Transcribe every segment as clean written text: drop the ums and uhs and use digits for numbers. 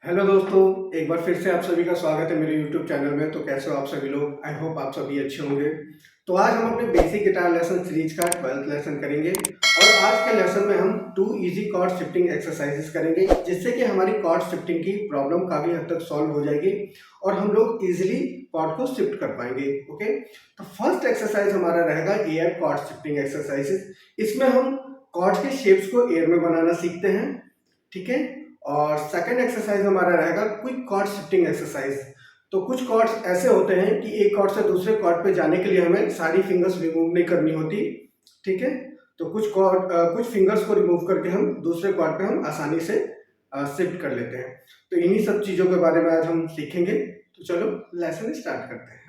Hello दोस्तों, एक बार फिर से आप सभी का स्वागत है मेरे यूट्यूब चैनल में। तो कैसे हो आप सभी लोग? आई होप आप सभी अच्छे होंगे। तो आज हम अपने बेसिक गिटार लेसन सीरीज का 12th लेसन करेंगे और आज के लेसन में हम 2 इजी कॉर्ड शिफ्टिंग एक्सरसाइजेस करेंगे, जिससे कि हमारी कॉर्ड शिफ्टिंग की प्रॉब्लम काफ़ी हद तक सॉल्व हो जाएगी और हम लोग इजीली कॉर्ड को शिफ्ट कर पाएंगे। ओके, तो फर्स्ट एक्सरसाइज हमारा रहेगा एयर कॉर्ड शिफ्टिंग एक्सरसाइजेस। इसमें हम कॉर्ड के शेप्स को एयर में बनाना सीखते हैं, ठीक है। और सेकंड एक्सरसाइज हमारा रहेगा क्विक कॉर्ड शिफ्टिंग एक्सरसाइज। तो कुछ कॉर्ड्स ऐसे होते हैं कि एक कॉर्ड से दूसरे कॉर्ड पे जाने के लिए हमें सारी फिंगर्स रिमूव नहीं करनी होती, ठीक है। तो कुछ फिंगर्स को रिमूव करके हम दूसरे कॉर्ड पे हम आसानी से शिफ्ट कर लेते हैं। तो इन्हीं सब चीज़ों के बारे में आज हम सीखेंगे। तो चलो लेसन स्टार्ट करते हैं।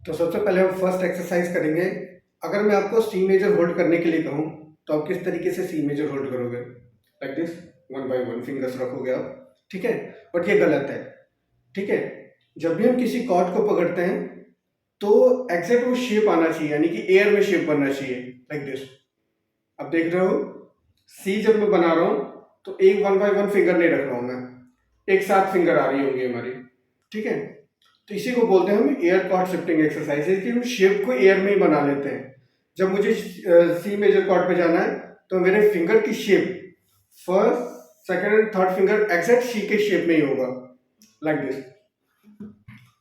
तो सबसे पहले हम फर्स्ट एक्सरसाइज करेंगे। अगर मैं आपको सी मेजर होल्ड करने के लिए कहूँ तो आप किस तरीके से सी मेजर होल्ड करोगे? लाइक दिस, 1 बाय 1 फिंगर्स रखोगे आप, ठीक है। बट ये गलत है, ठीक है। जब भी हम किसी कॉर्ड को पकड़ते हैं तो एग्जैक्ट वो शेप आना चाहिए, यानी कि एयर में शेप बनना चाहिए, लाइक दिस। अब देख रहे हो, सी जब मैं बना रहा हूँ तो एक 1 बाय 1 फिंगर नहीं रख रहा हूँ मैं, एक साथ फिंगर आ रही होंगी हमारी, ठीक है। तो इसी को बोलते हैं हम एयर कॉर्ड शिफ्टिंग एक्सरसाइज, कि हम शेप को एयर में ही बना लेते हैं। जब मुझे सी मेजर कॉर्ड पे जाना है तो मेरे फिंगर की shape first second and third finger exact C के शेप में ही होगा, लाइक दिस।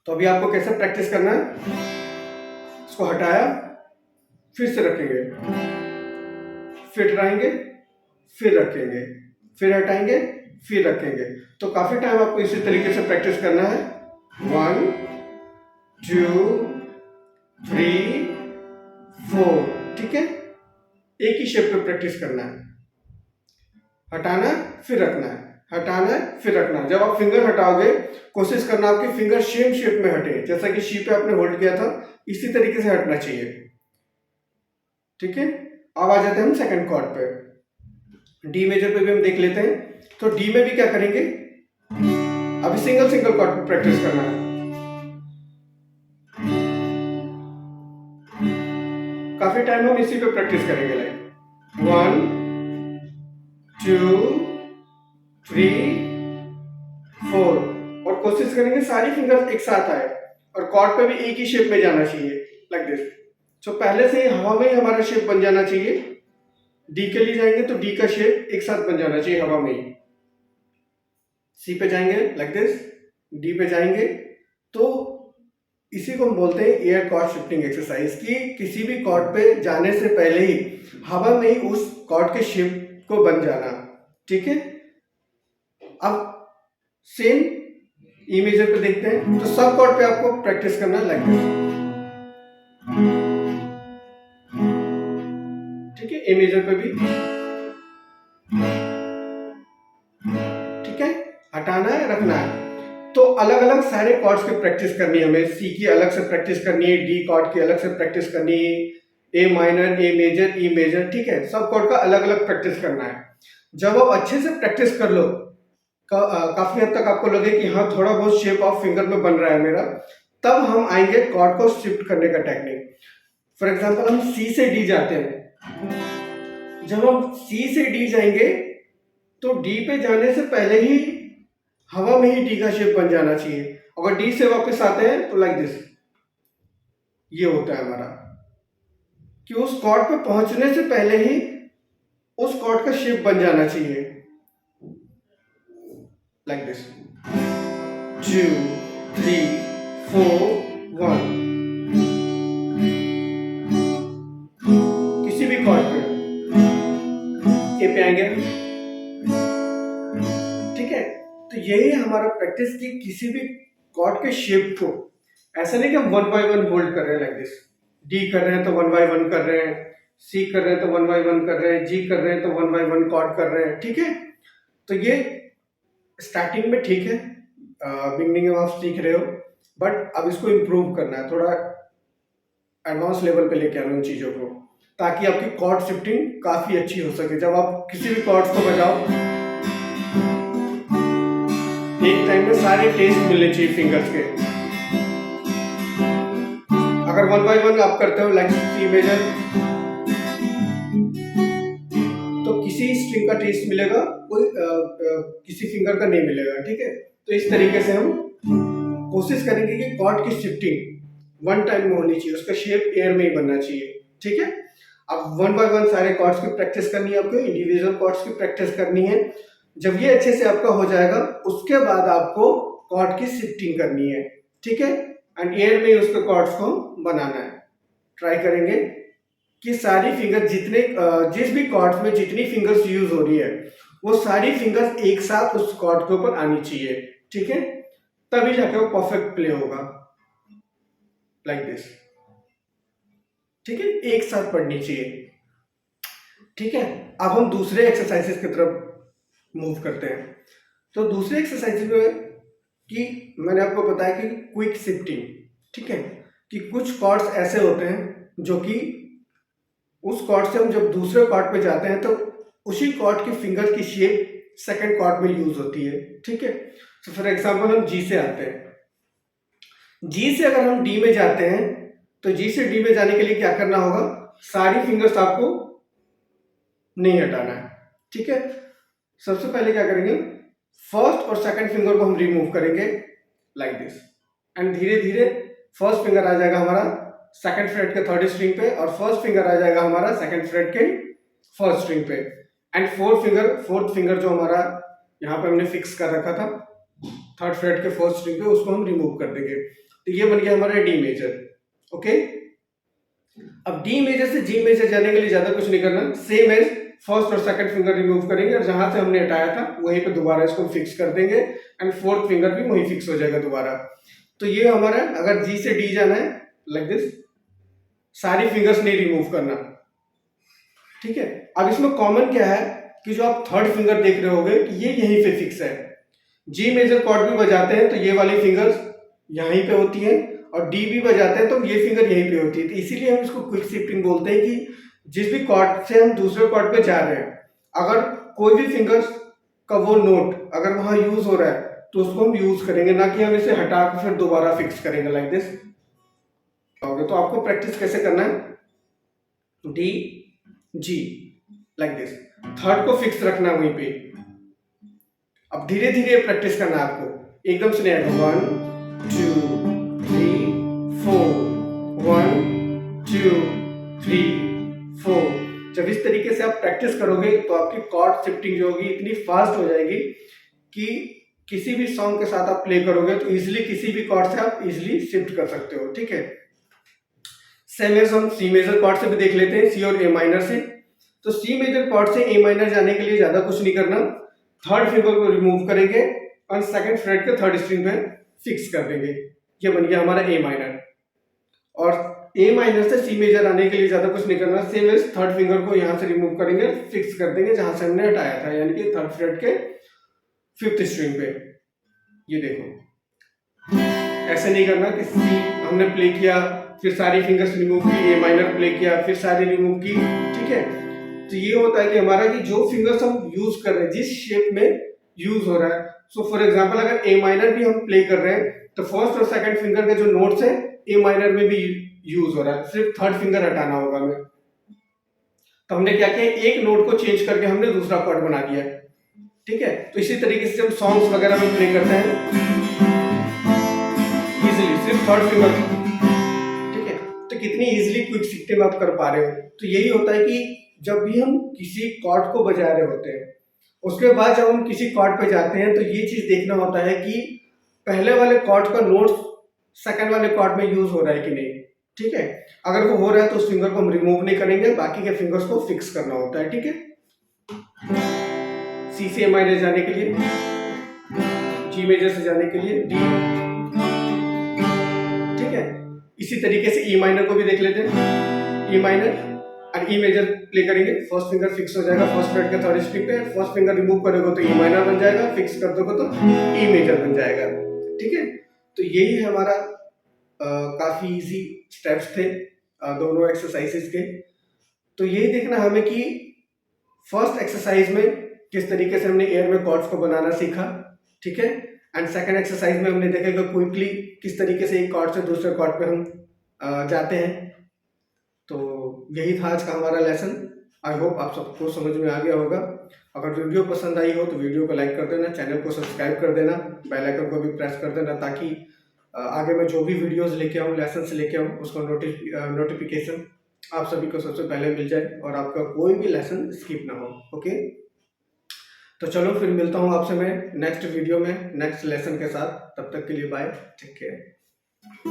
तो अभी आपको कैसे प्रैक्टिस करना है, इसको हटाया, फिर से रखेंगे, फिर हटाएंगे, फिर रखेंगे, फिर हटाएंगे, फिर रखेंगे। तो काफी टाइम आपको इसी तरीके से प्रैक्टिस करना है। 1 2 3 4, ठीक है। एक ही शेप पे प्रैक्टिस करना है। हटाना है, फिर रखना है, हटाना है, फिर रखना है। जब आप फिंगर हटाओगे कोशिश करना आपकी फिंगर सेम शेप में हटे, जैसा कि शी पे आपने होल्ड किया था इसी तरीके से हटना चाहिए, ठीक है। अब आ जाते हैं हम सेकंड कॉर्ड पे। डी मेजर पे भी हम देख लेते हैं। तो डी में भी क्या करेंगे, अभी सिंगल सिंगल कॉर्ड पे प्रैक्टिस करना है। काफी टाइम हम इसी पे प्रैक्टिस करेंगे, लाइक 1 2 3 4, और कोशिश करेंगे सारी फिंगर्स एक साथ आए और कॉर्ड पे भी एक ही शेप में जाना चाहिए, लाइक दिस। तो पहले से ही हवा में ही हमारा शेप बन जाना चाहिए। डी के लिए जाएंगे तो डी का शेप एक साथ बन जाना चाहिए हवा में ही। सी पे जाएंगे लाइक दिस, डी पे जाएंगे। तो इसी को हम बोलते हैं एयर कॉर्ड शिफ्टिंग एक्सरसाइज, कि किसी भी कॉर्ड पे जाने से पहले ही हवा में ही उस कॉर्ड के शेप को बन जाना, ठीक है। अब सेम ई मेजर पे देखते हैं। तो सब कॉर्ड पे आपको प्रैक्टिस करना है, लाइक दिस, ठीक है। ए मेजर पे भी, ठीक है। हटाना है, रखना है। तो अलग अलग सारे कॉर्ड्स की प्रैक्टिस करनी है हमें। सी की अलग से प्रैक्टिस करनी है, डी कॉर्ड की अलग से प्रैक्टिस करनी है, A minor, A major, E major, ठीक है। सब कॉर्ड का अलग अलग प्रैक्टिस करना है। जब आप अच्छे से प्रैक्टिस कर लो, काफी हद तक आपको लगे कि हाँ थोड़ा बहुत शेप ऑफ फिंगर में बन रहा है मेरा, तब हम आएंगे कॉर्ड को शिफ्ट करने का टेक्निक। फॉर एग्जांपल हम सी से डी जाते हैं। जब हम सी से डी जाएंगे तो डी पे जाने से पहले ही हवा में ही डी का शेप बन जाना चाहिए। अगर डी से वापस आते हैं तो लाइक दिस, ये होता है हमारा, कि उस कॉर्ड पे पहुंचने से पहले ही उस कॉर्ड का शेप बन जाना चाहिए, लाइक दिस। 2 3 4 1, किसी भी कॉर्ड पे ए पे आएंगे, ठीक है। तो यही है हमारा प्रैक्टिस, कि किसी भी कॉर्ड के शेप को, ऐसा नहीं कि हम 1 बाय 1 होल्ड कर रहे हैं, लाइक दिस। डी कर रहे हैं तो 1 बाय 1 कर रहे हैं, सी कर रहे हैं तो 1 बाय 1 कर रहे हैं, जी कर रहे हैं तो 1 बाय 1 कॉर्ड कर रहे हैं, ठीक है। तो ये स्टार्टिंग में ठीक है, बिगनिंग में आप सीख रहे हो, बट अब इसको इम्प्रूव करना है, थोड़ा एडवांस लेवल पे लेके आना उन चीज़ों को, ताकि आपकी कॉर्ड शिफ्टिंग काफ़ी अच्छी हो सके। जब आप किसी भी कॉर्ड्स को बजाओ, एक टाइम में सारे टेस्ट मिलने चाहिए फिंगर्स के। अगर 1 बाय 1 आप करते हो, लाइक सी मेजर, किसी स्ट्रिंग का टेस्ट मिलेगा, कोई किसी फिंगर का नहीं मिलेगा, ठीक है। तो इस तरीके से हम कोशिश करेंगे कि कॉर्ड की शिफ्टिंग वन टाइम में होनी चाहिए, उसका शेप एयर में ही बनना चाहिए, ठीक है। अब वन बाय वन सारे कॉर्ड्स की प्रैक्टिस करनी है आपको, इंडिविजुअल कॉर्ड्स की प्रैक्टिस करनी है। जब ये अच्छे से आपका हो जाएगा उसके बाद आपको कॉर्ड की शिफ्टिंग करनी है, ठीक है, एंड एयर में उसके कॉर्ड्स को बनाना है। ट्राई करेंगे कि सारी फिंगर जितने जिस भी कॉर्ड्स में जितनी फिंगर्स यूज हो रही है वो सारी फिंगर्स एक साथ उस कॉर्ड के ऊपर आनी चाहिए, ठीक है, तभी जाके वो परफेक्ट प्ले होगा, लाइक दिस, ठीक है, एक साथ पढ़नी चाहिए, ठीक है। अब हम दूसरे एक्सरसाइजेस की तरफ मूव करते हैं। तो दूसरे एक्सरसाइज में कि मैंने आपको बताया कि क्विक शिफ्टिंग, ठीक है, कि कुछ कॉर्ड्स ऐसे होते हैं जो कि उस कॉर्ड से हम जब दूसरे कॉर्ड पे जाते हैं तो उसी कॉर्ड की फिंगर की शेप सेकंड कॉर्ड में यूज होती है, ठीक है। तो फॉर एग्जांपल हम जी से आते हैं, जी से अगर हम डी में जाते हैं तो जी से डी में जाने के लिए क्या करना होगा, सारी फिंगर्स आपको नहीं हटाना है, ठीक है। सबसे पहले क्या करेंगे, फर्स्ट और सेकंड फिंगर को हम रिमूव करेंगे लाइक दिस, एंड धीरे धीरे फर्स्ट फिंगर आ जाएगा हमारा सेकंड फ्रेट के थर्ड स्ट्रिंग पे और फर्स्ट फिंगर आ जाएगा हमारा सेकंड फ्रेट के फर्स्ट स्ट्रिंग पे, एंड फोर्थ फिंगर जो हमारा यहाँ पे हमने फिक्स कर रखा था थर्ड फ्रेट के फर्स्ट स्ट्रिंग पे, उसको हम रिमूव कर देंगे। तो ये बन गया हमारा डी मेजर, ओके। अब डी मेजर से जी मेजर जाने के लिए ज्यादा कुछ नहीं करना, सेम एज फर्स्ट और सेकंड फिंगर रिमूव करेंगे और जहां से हमने हटाया था वहीं पे दोबारा इसको फिक्स कर देंगे एंड फोर्थ फिंगर भी वहीं फिक्स हो जाएगा दोबारा। तो ये हमारा अगर जी से डी जाना है लाइक दिस, सारी फिंगर्स नहीं रिमूव करना, ठीक है। अब इसमें कॉमन क्या है कि जो आप थर्ड फिंगर देख रहे होगे कि ये यहीं पे फिक्स है, जी मेजर कॉर्ड भी बजाते हैं तो ये वाली फिंगर्स यहीं पे होती है और डी भी बजाते हैं तो ये फिंगर यहीं पे होती है। तो इसीलिए हम इसको क्विक शिफ्टिंग बोलते हैं कि जिस भी कॉर्ड से हम दूसरे कॉर्ड पे जा रहे हैं, अगर कोई भी फिंगर्स का वो नोट अगर वहां यूज हो रहा है तो उसको हम यूज करेंगे, ना कि हम इसे हटा कर फिर दोबारा फिक्स करेंगे लाइक दिस। तो आपको प्रैक्टिस कैसे करना है, D G like this, third को फिक्स रखना है वहीं पे। अब धीरे धीरे प्रैक्टिस करना है आपको, एकदम से नहीं आएगा, 1 2 3 4, 1 2 3 4। जब इस तरीके से आप प्रैक्टिस करोगे तो आपकी कॉर्ड शिफ्टिंग जो होगी इतनी फास्ट हो जाएगी कि किसी भी सॉन्ग के साथ आप प्ले करोगे तो इजीली किसी भी कॉर्ड से आप इजीली शिफ्ट कर सकते हो, ठीक है। सेम एज हम सी मेजर कॉर्ड से भी देख लेते हैं, सी और ए माइनर से। तो सी मेजर कॉर्ड से ए माइनर जाने के लिए ज्यादा कुछ नहीं करना, थर्ड फिंगर को रिमूव करेंगे और सेकंड फ्रेट के थर्ड स्ट्रिंग पे फिक्स कर देंगे, ये बन गया हमारा ए माइनर। और ए माइनर से सी मेजर आने के लिए ज्यादा कुछ नहीं करना, सेम एज थर्ड फिंगर को यहाँ से रिमूव करेंगे, फिक्स कर देंगे जहां से हमने हटाया था, यानी कि थर्ड फ्रेट के फिफ्थ स्ट्रिंग पे। ये देखो, ऐसे नहीं करना कि सी हमने प्ले किया फिर सारी फिंगर्स रिमूव की, ए माइनर प्ले किया फिर सारी रिमूव की, ठीक है। तो ये होता है कि हमारा कि जो फिंगर्स हम यूज कर रहे हैं जिस शेप में यूज हो रहा है, सो फॉर एग्जांपल अगर ए माइनर भी हम प्ले कर रहे हैं तो फर्स्ट और सेकंड फिंगर के जो नोट्स है ए माइनर में भी यूज हो रहा है, सिर्फ थर्ड फिंगर हटाना होगा हमें। तो हमने क्या किया, एक नोट को चेंज करके हमने दूसरा कॉर्ड बना दिया, ठीक है। तो इसी तरीके से जब सॉन्ग्स वगैरह में प्ले करते हैं इजीली सिर्फ थर्ड फिंगर, ठीक है। तो कितनी इजीली क्विक शिफ्टिंग आप कर पा रहे हो। तो यही होता है कि जब भी हम किसी कॉर्ड को बजा रहे होते हैं उसके बाद जब हम किसी कॉर्ड पे जाते हैं तो ये चीज देखना होता है कि पहले वाले कॉर्ड का नोट सेकंड वाले कॉर्ड में यूज हो रहा है कि नहीं, ठीक है। अगर वो हो रहा है तो उस फिंगर को हम रिमूव नहीं करेंगे, बाकी के फिंगर्स को फिक्स करना होता है, ठीक है। सी से ए माइनर जाने के लिए, जी मेजर से जाने के लिए डी, ठीक है। इसी तरीके से ई माइनर को भी देख लेते हैं, ई माइनर और ई मेजर प्ले करेंगे, फर्स्ट फिंगर फिक्स हो जाएगा फर्स्ट फ्रेट के थर्ड स्ट्रिंग पे, फर्स्ट फिंगर रिमूव करोगे तो ई माइनर बन जाएगा, फिक्स कर दोगे तो ई मेजर बन जाएगा, ठीक है। तो यही हमारा काफी इजी स्टेप्स थे दोनों एक्सरसाइजेस के। तो यही देखना हमें कि फर्स्ट एक्सरसाइज में किस तरीके से हमने एयर में कॉर्ड्स को बनाना सीखा, ठीक है। एंड सेकंड एक्सरसाइज में हमने देखा कि क्विकली किस तरीके से एक कॉर्ड से दूसरे कॉर्ड पे हम जाते हैं। तो यही था आज का हमारा लेसन। आई होप आप सबको समझ में आ गया होगा। अगर वीडियो पसंद आई हो तो वीडियो को लाइक कर देना, चैनल को सब्सक्राइब कर देना, बेल आइकन को भी प्रेस कर देना, ताकि आगे मैं जो भी वीडियोस लेके आऊँ, लेसन लेके आऊँ, उसका नोटिफिकेशन आप सभी को सबसे पहले मिल जाए और आपका कोई भी लेसन स्किप ना हो। ओके, तो चलो फिर मिलता हूँ आपसे मैं नेक्स्ट वीडियो में नेक्स्ट लेसन के साथ। तब तक के लिए बाय, टेक केयर।